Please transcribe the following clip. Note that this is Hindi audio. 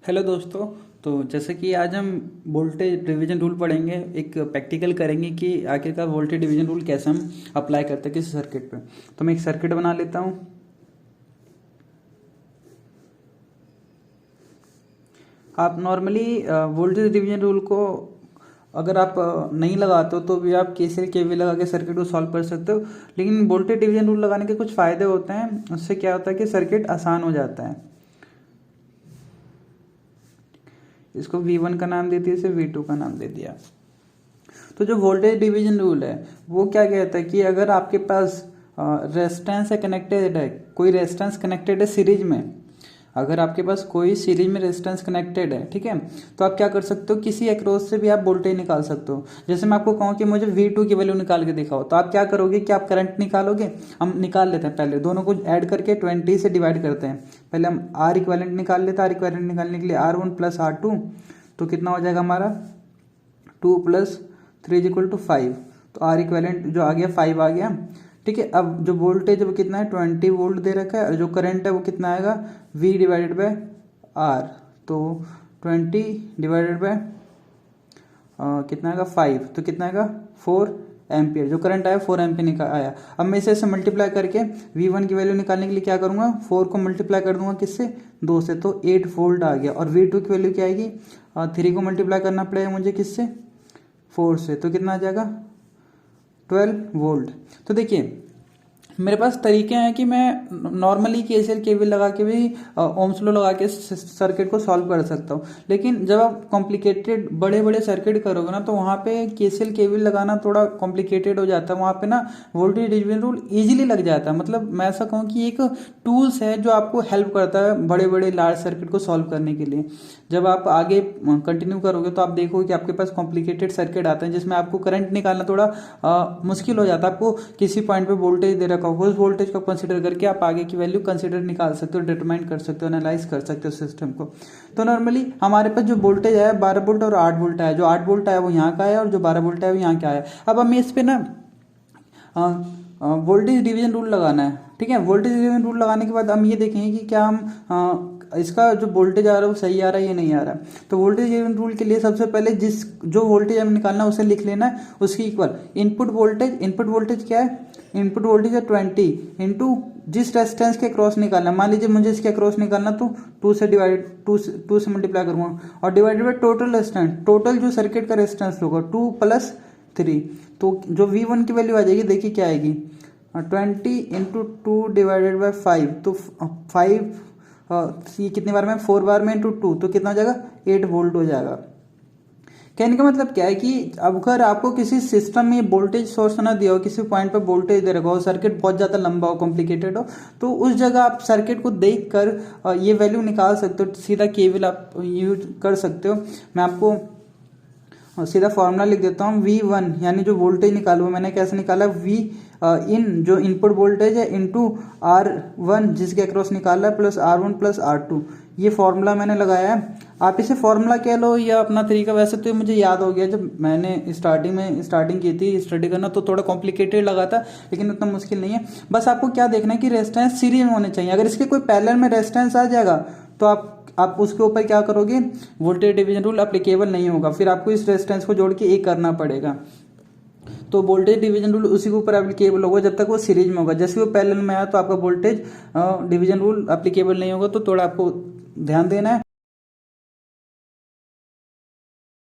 हेलो दोस्तों। तो जैसे कि आज हम वोल्टेज डिवीजन रूल पढ़ेंगे, एक प्रैक्टिकल करेंगे कि आखिरकार वोल्टेज डिवीजन रूल कैसे हम अप्लाई करते हैं किसी सर्किट पे। तो मैं एक सर्किट बना लेता हूँ। आप नॉर्मली वोल्टेज डिवीजन रूल को अगर आप नहीं लगाते हो तो भी आप केसीएल केवीएल लगा के सर्किट को सॉल्व कर सकते हो। लेकिन वोल्टेज डिवीजन रूल लगाने के कुछ फ़ायदे होते हैं। उससे क्या होता है कि सर्किट आसान हो जाता है। इसको V1 का नाम दे दिया, इसे V2 का नाम दे दिया। तो जो वोल्टेज डिवीजन रूल है वो क्या कहता है कि अगर आपके पास रेजिस्टेंस है कनेक्टेड है, कोई रेजिस्टेंस कनेक्टेड है सीरीज में, अगर आपके पास कोई सीरीज में रेजिस्टेंस कनेक्टेड है, ठीक है, तो आप क्या कर सकते हो, किसी अक्रॉस से भी आप वोल्टेज निकाल सकते हो। जैसे मैं आपको कहूँ कि मुझे V2 की वैल्यू निकाल के दिखाओ, तो आप क्या करोगे कि आप करंट निकालोगे। हम निकाल लेते हैं, पहले दोनों को ऐड करके 20 से डिवाइड करते हैं। पहले हम R इक्विवेलेंट निकाल लेते हैं। R इक्विवेलेंट निकालने के लिए R1 प्लस R2, तो कितना हो जाएगा हमारा 2 प्लस 3 इक्वल टू 5। तो R इक्विवेलेंट जो आ गया 5 आ गया, ठीक है। अब जो वोल्टेज वो कितना है 20 वोल्ट दे रखा है, और जो करंट है वो कितना आएगा V डिवाइडेड बाय R। तो 20 डिवाइडेड बाय कितना आएगा 5, तो कितना आएगा 4 एम्पियर। जो करंट आया 4 एम्पियर निकाल आया। अब मैं इसे मल्टीप्लाई करके V1 की वैल्यू निकालने के लिए क्या करूंगा, 4 को मल्टीप्लाई कर दूंगा किससे, 2 से, तो 8 वोल्ट आ गया। और V2 की वैल्यू क्या आएगी, 3 को मल्टीप्लाई करना पड़ेगा मुझे किससे, 4 से, तो कितना आ जाएगा 12 वोल्ट। तो देखिए मेरे पास तरीके हैं कि मैं नॉर्मली केसीएल केवीएल लगा के भी ओम्स लॉ लगा के सर्किट को सॉल्व कर सकता हूँ। लेकिन जब आप कॉम्प्लिकेटेड बड़े बड़े सर्किट करोगे ना, तो वहाँ पे केसीएल केवीएल लगाना थोड़ा कॉम्प्लिकेटेड हो जाता है। वहाँ पे ना वोल्टेज डिवीजन रूल इजीली लग जाता है। मतलब मैं ऐसा कहूँ कि एक टूल्स है जो आपको हेल्प करता है बड़े बड़े लार्ज सर्किट को सॉल्व करने के लिए। जब आप आगे कंटिन्यू करोगे तो आप देखोगे कि आपके पास कॉम्प्लिकेटेड सर्किट आते हैं जिसमें आपको करंट निकालना थोड़ा मुश्किल हो जाता है। आपको किसी पॉइंट पे वोल्टेज दे रखा हो, उस वोल्टेज को कंसिडर करके आप आगे की वैल्यू कंसिडर निकाल सकते हो, डिटरमाइन कर सकते हो, एनालाइज कर सकते हो सिस्टम को। तो नॉर्मली हमारे पास जो वोल्टेज है 12 वोल्ट और 8 वोल्ट है। जो 8 वोल्ट है वो यहाँ का है, और जो 12 वोल्ट है वो यहाँ का है। अब हमें इस पे ना वोल्टेज डिवीजन रूल लगाना है, ठीक है। वोल्टेज डिवीजन रूल लगाने के बाद हम ये देखेंगे कि क्या हम इसका जो वोल्टेज आ रहा है वो सही आ रहा है या नहीं आ रहा है। तो वोल्टेज डिवीजन रूल के लिए सबसे पहले जो वोल्टेज हमें निकालना है उसे लिख लेना है, उसकी इक्वल इनपुट वोल्टेज क्या है, इनपुट वोल्टेज है 20 इंटू जिस रेजिस्टेंस के क्रॉस निकालना है। मान लीजिए मुझे इसके क्रॉस निकालना, तो 2 से मल्टीप्लाई करूंगा, और divided by total resistance, total जो सर्किट का रेजिस्टेंस होगा 2 प्लस 3। तो जो V1 की वैल्यू आ जाएगी, देखिए क्या आएगी 20 इंटू 2 डिवाइडेड बाई 5। तो 5 ये कितनी बार में, 4 बार में इंटू 2, तो कितना हो जाएगा 8 वोल्ट हो जाएगा। कहने का मतलब क्या है कि अब अगर आपको किसी सिस्टम में वोल्टेज सोर्स ना दिया हो, किसी पॉइंट पे वोल्टेज दे रखा हो, सर्किट बहुत ज़्यादा लंबा हो, कॉम्प्लिकेटेड हो, तो उस जगह आप सर्किट को देखकर ये वैल्यू निकाल सकते हो। सीधा केवीएल आप यूज कर सकते हो। मैं आपको सीधा फॉर्मूला लिख देता हूँ। V1 यानी जो वोल्टेज निकालू, मैंने कैसे निकाला, V इन जो इनपुट वोल्टेज है इंटू R1 जिसके अक्रॉस निकाला है, प्लस R1 प्लस R2, ये फॉर्मूला मैंने लगाया है। आप इसे फॉर्मूला कह लो या अपना तरीका, वैसे तो मुझे याद हो गया। जब मैंने स्टार्टिंग की थी स्टडी करना, तो थोड़ा कॉम्प्लिकेटेड लगा था, लेकिन उतना मुश्किल नहीं है। बस आपको क्या देखना है कि रेजिस्टेंस सीरीज में होने चाहिए। अगर इसके कोई पैरेलल में रेजिस्टेंस आ जाएगा तो आप उसके ऊपर क्या करोगे, वोल्टेज डिवीजन रूल एप्लीकेबल नहीं होगा, फिर आपको इस रेजिस्टेंस को जोड़ के एक करना पड़ेगा। तो वोल्टेज डिवीजन रूल उसी के ऊपर एप्लीकेबल होगा जब तक वो सीरीज में होगा। जैसे वो पैरेलल में आया तो आपका वोल्टेज डिवीजन रूल एप्लीकेबल नहीं होगा। तो थोड़ा आपको ध्यान देना है।